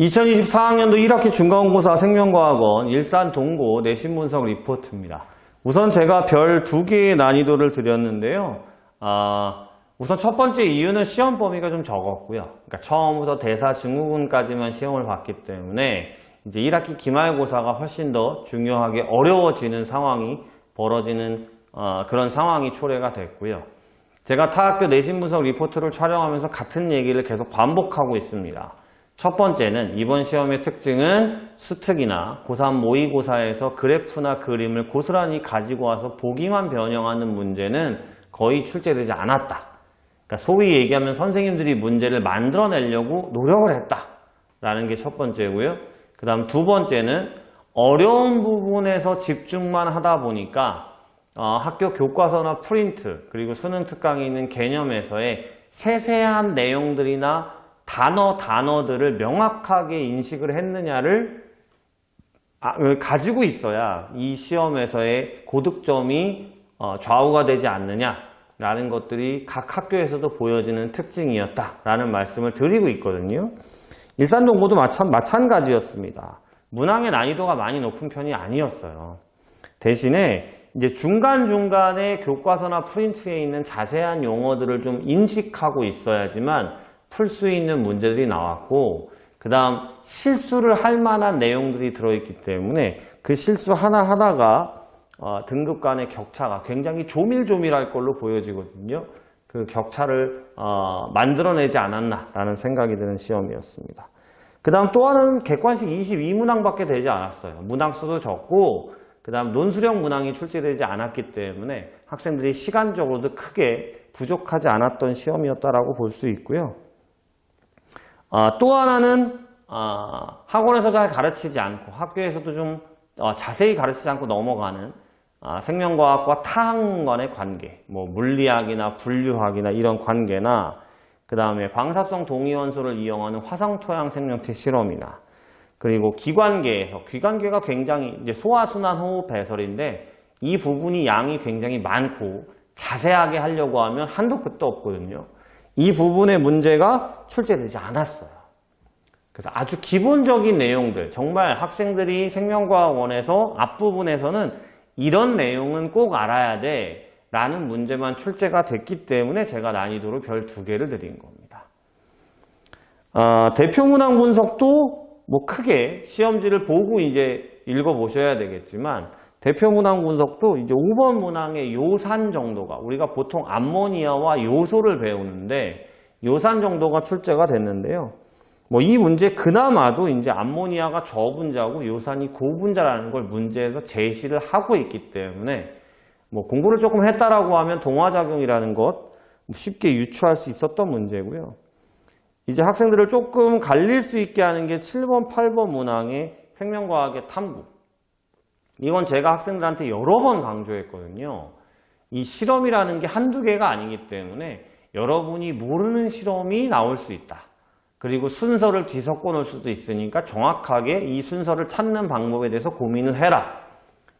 2024학년도 1학기 중간고사 생명과학원 일산 동고 내신 분석 리포트입니다. 우선 제가 별 2개의 난이도를 드렸는데요. 우선 첫 번째 이유는 시험 범위가 좀 적었고요. 그러니까 처음부터 대사 증후군까지만 시험을 봤기 때문에 이제 1학기 기말고사가 훨씬 더 중요하게 어려워지는 상황이 벌어지는 그런 상황이 초래가 됐고요. 제가 타학교 내신 분석 리포트를 촬영하면서 같은 얘기를 계속 반복하고 있습니다. 첫 번째는 이번 시험의 특징은 수특이나 고3 모의고사에서 그래프나 그림을 고스란히 가지고 와서 보기만 변형하는 문제는 거의 출제되지 않았다. 그러니까 소위 얘기하면 선생님들이 문제를 만들어내려고 노력을 했다라는 게 첫 번째고요. 그 다음 두 번째는 어려운 부분에서 집중만 하다 보니까 학교 교과서나 프린트 그리고 수능 특강에 있는 개념에서의 세세한 내용들이나 단어들을 명확하게 인식을 했느냐를 가지고 있어야 이 시험에서의 고득점이 좌우가 되지 않느냐라는 것들이 각 학교에서도 보여지는 특징이었다라는 말씀을 드리고 있거든요. 일산동고도 마찬가지였습니다. 문항의 난이도가 많이 높은 편이 아니었어요. 대신에 이제 중간중간에 교과서나 프린트에 있는 자세한 용어들을 좀 인식하고 있어야지만 풀 수 있는 문제들이 나왔고, 그 다음 실수를 할 만한 내용들이 들어있기 때문에 그 실수 하나하나가 등급 간의 격차가 굉장히 조밀조밀할 걸로 보여지거든요. 그 격차를 만들어내지 않았나라는 생각이 드는 시험이었습니다. 그 다음 또 하나는 객관식 22문항밖에 되지 않았어요. 문항수도 적고 그 다음 논술형 문항이 출제되지 않았기 때문에 학생들이 시간적으로도 크게 부족하지 않았던 시험이었다라고 볼 수 있고요. 또 하나는 학원에서 잘 가르치지 않고 학교에서도 좀 자세히 가르치지 않고 넘어가는 생명과학과 타학 간의 관계, 뭐 물리학이나 분류학이나 이런 관계나 그 다음에 방사성 동위원소를 이용하는 화성토양 생명체 실험이나 그리고 기관계가 굉장히 이제 소화순환호흡 배설인데 이 부분이 양이 굉장히 많고 자세하게 하려고 하면 한도 끝도 없거든요. 이 부분의 문제가 출제되지 않았어요. 그래서 아주 기본적인 내용들, 정말 학생들이 생명과학원에서 앞부분에서는 이런 내용은 꼭 알아야 돼 라는 문제만 출제가 됐기 때문에 제가 난이도를 별 2개를 드린 겁니다. 대표 문항 분석도 뭐 크게 시험지를 보고 이제 읽어보셔야 되겠지만 대표 문항 분석도 이제 5번 문항의 요산 정도가 우리가 보통 암모니아와 요소를 배우는데 요산 정도가 출제가 됐는데요. 뭐 이 문제 그나마도 이제 암모니아가 저분자고 요산이 고분자라는 걸 문제에서 제시를 하고 있기 때문에 뭐 공부를 조금 했다라고 하면 동화작용이라는 것 쉽게 유추할 수 있었던 문제고요. 이제 학생들을 조금 갈릴 수 있게 하는 게 7번, 8번 문항의 생명과학의 탐구. 이건 제가 학생들한테 여러 번 강조했거든요. 이 실험이라는 게 한두 개가 아니기 때문에 여러분이 모르는 실험이 나올 수 있다. 그리고 순서를 뒤섞어 놓을 수도 있으니까 정확하게 이 순서를 찾는 방법에 대해서 고민을 해라.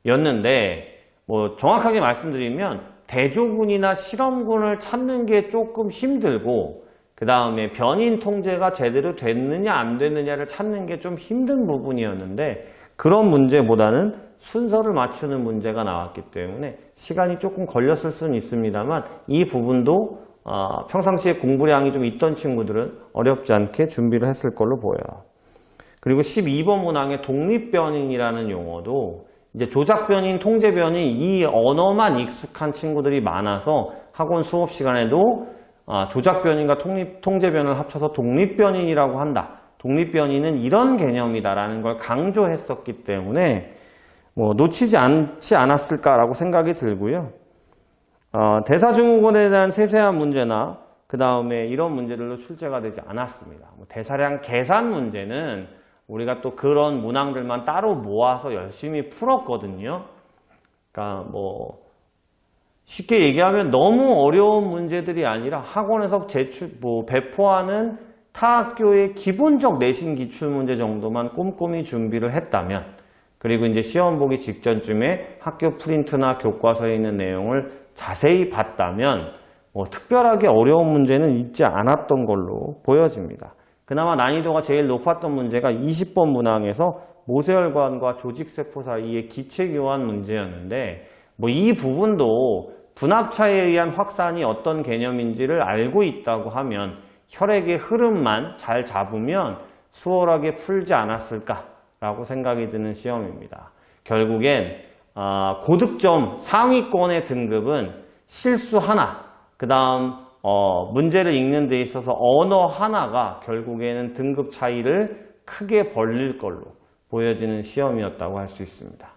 였는데 뭐 정확하게 말씀드리면 대조군이나 실험군을 찾는 게 조금 힘들고 그 다음에 변인 통제가 제대로 됐느냐 안 됐느냐를 찾는 게 좀 힘든 부분이었는데 그런 문제보다는 순서를 맞추는 문제가 나왔기 때문에 시간이 조금 걸렸을 수는 있습니다만 이 부분도 평상시에 공부량이 좀 있던 친구들은 어렵지 않게 준비를 했을 걸로 보여요. 그리고 12번 문항의 독립변인이라는 용어도 이제 조작변인, 통제변인 이 언어만 익숙한 친구들이 많아서 학원 수업 시간에도 조작변인과 통제변인을 합쳐서 독립변인이라고 한다. 독립변인은 이런 개념이다라는 걸 강조했었기 때문에 뭐 놓치지 않지 않았을까라고 생각이 들고요. 대사증후군에 대한 세세한 문제나 그 다음에 이런 문제들도 출제가 되지 않았습니다. 뭐 대사량 계산 문제는 우리가 또 그런 문항들만 따로 모아서 열심히 풀었거든요. 그러니까 뭐 쉽게 얘기하면 너무 어려운 문제들이 아니라 학원에서 배포하는 타 학교의 기본적 내신 기출문제 정도만 꼼꼼히 준비를 했다면 그리고 이제 시험 보기 직전쯤에 학교 프린트나 교과서에 있는 내용을 자세히 봤다면 뭐 특별하게 어려운 문제는 있지 않았던 걸로 보여집니다. 그나마 난이도가 제일 높았던 문제가 20번 문항에서 모세혈관과 조직세포 사이의 기체교환 문제였는데 이 부분도 분압차에 의한 확산이 어떤 개념인지를 알고 있다고 하면 혈액의 흐름만 잘 잡으면 수월하게 풀지 않았을까라고 생각이 드는 시험입니다. 결국엔 고득점 상위권의 등급은 실수 하나, 그 다음 문제를 읽는 데 있어서 언어 하나가 결국에는 등급 차이를 크게 벌릴 걸로 보여지는 시험이었다고 할 수 있습니다.